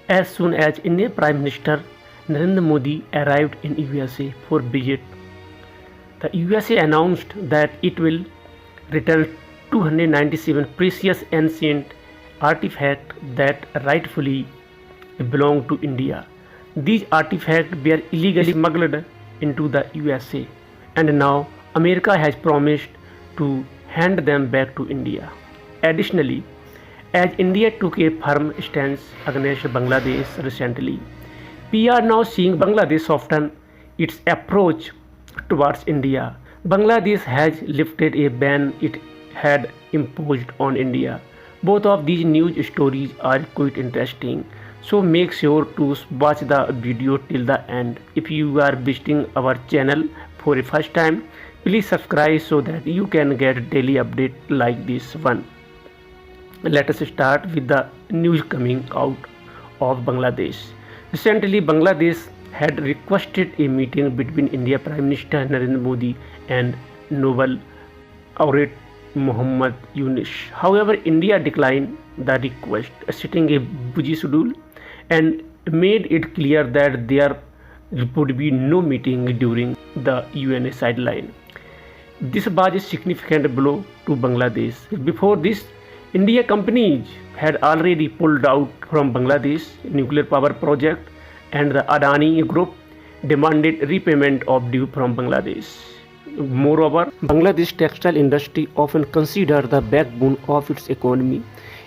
As soon as Indian Prime Minister Narendra Modi arrived in USA for visit, the USA announced that it will return 297 precious ancient artifacts that rightfully belong to India. These artifacts were illegally smuggled into the USA, and now America has promised to hand them back to India. Additionally, as India took a firm stance against Bangladesh recently, we are now seeing Bangladesh soften its approach towards India. Bangladesh has lifted a ban it had imposed on India. Both of these news stories are quite interesting, so make sure to watch the video till the end. If you are visiting our channel for the first time, please subscribe so that you can get daily update like this one. Let us start with the news coming out of Bangladesh. Recently, Bangladesh had requested a meeting between India Prime Minister Narendra Modi and Nobel laureate Muhammad Yunus. However, India declined the request, citing a busy schedule, and made it clear that there would be no meeting during the UN sideline. This was a significant blow to Bangladesh. Before this, India companies had already pulled out from Bangladesh nuclear power project, and the Adani group demanded repayment of due from Bangladesh. Moreover, Bangladesh textile industry, often considered the backbone of its economy,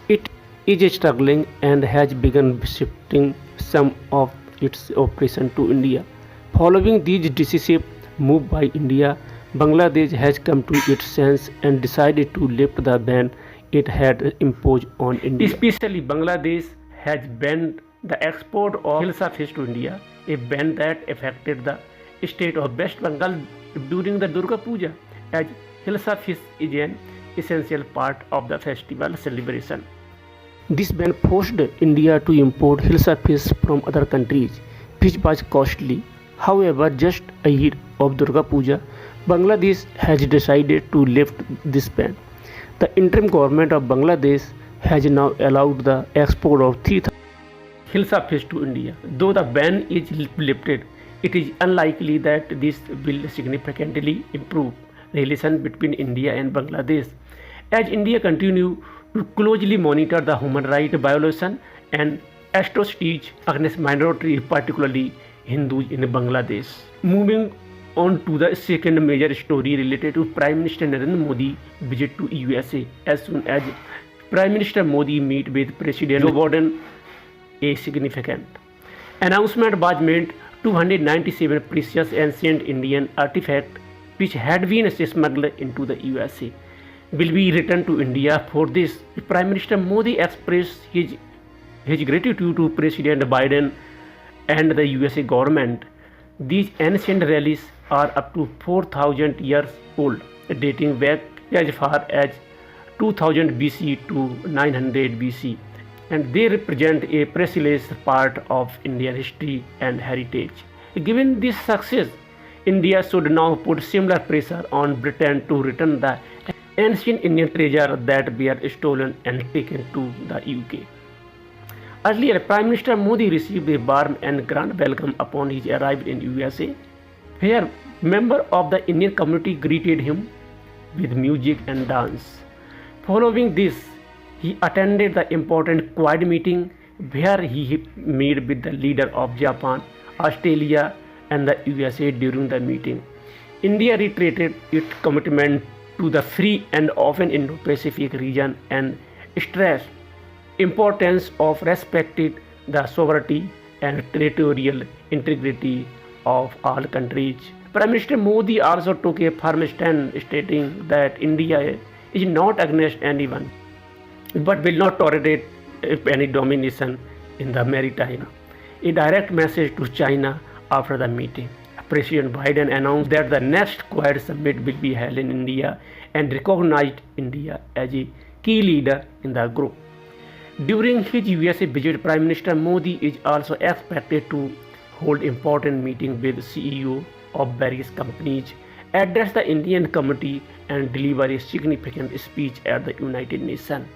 it is struggling and has begun shifting some of its operation to India. Following these decisive move by India, Bangladesh has come to its sense and decided to lift the ban it had imposed on India. Especially Bangladesh has banned the export of Hilsa fish to India, a ban that affected the state of West Bengal during the Durga Puja, as Hilsa fish is an essential part of the festival celebration. This ban forced India to import Hilsa fish from other countries, which was costly. However, just ahead of Durga Puja, Bangladesh has decided to lift this ban. The interim government of Bangladesh has now allowed the export of 3,000 Hilsa fish to India. Though the ban is lifted, it is unlikely that this will significantly improve relations between India and Bangladesh, as India continues to closely monitor the human rights violation and atrocities against minorities, particularly Hindus in Bangladesh. Moving on to the second major story related to Prime Minister Narendra Modi visit to USA. As soon as Prime Minister Modi meet with President Joe Biden, a significant announcement was made. 297 precious ancient Indian artifacts which had been smuggled into the USA will be returned to India. For this, Prime Minister Modi expressed his gratitude to President Biden and the USA government. These ancient relics are up to 4,000 years old, dating back as far as 2000 BC to 900 BC, and they represent a priceless part of Indian history and heritage. Given this success, India should now put similar pressure on Britain to return the ancient Indian treasure that were stolen and taken to the UK. Earlier, Prime Minister Modi received a warm and grand welcome upon his arrival in USA, where members of the Indian community greeted him with music and dance. Following this, he attended the important Quad meeting where he met with the leader of Japan, Australia, and the USA. During the meeting, India reiterated its commitment to the free and open Indo-Pacific region and stressed importance of respecting the sovereignty and territorial integrity of all countries. Prime Minister Modi also took a firm stand, stating that India is not against anyone, but will not tolerate any domination in the maritime. A direct message to China after the meeting. President Biden announced that the next Quad summit will be held in India and recognized India as a key leader in the group. During his USA visit, Prime Minister Modi is also expected to hold important meetings with CEO of various companies, address the Indian community, and deliver a significant speech at the United Nations.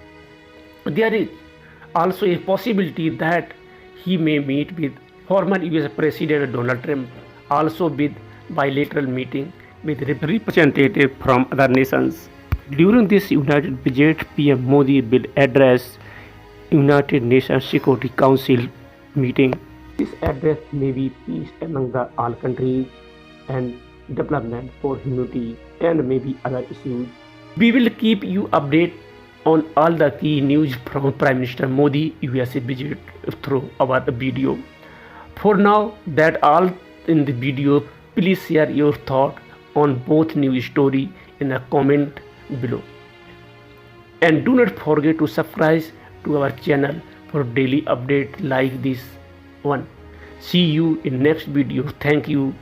There is also a possibility that he may meet with former US President Donald Trump, also with bilateral meeting with representatives from other nations. During this United visit, PM Modi will address United Nations Security Council meeting. This address may be peace among the all countries and development for humanity and maybe other issues. We will keep you updated on all the key news from Prime Minister Modi USA visit through our video. For now, that all in the video. Please share your thought on both news story in a comment below. And do not forget to subscribe to our channel for daily update like this one. See you in next video. Thank you.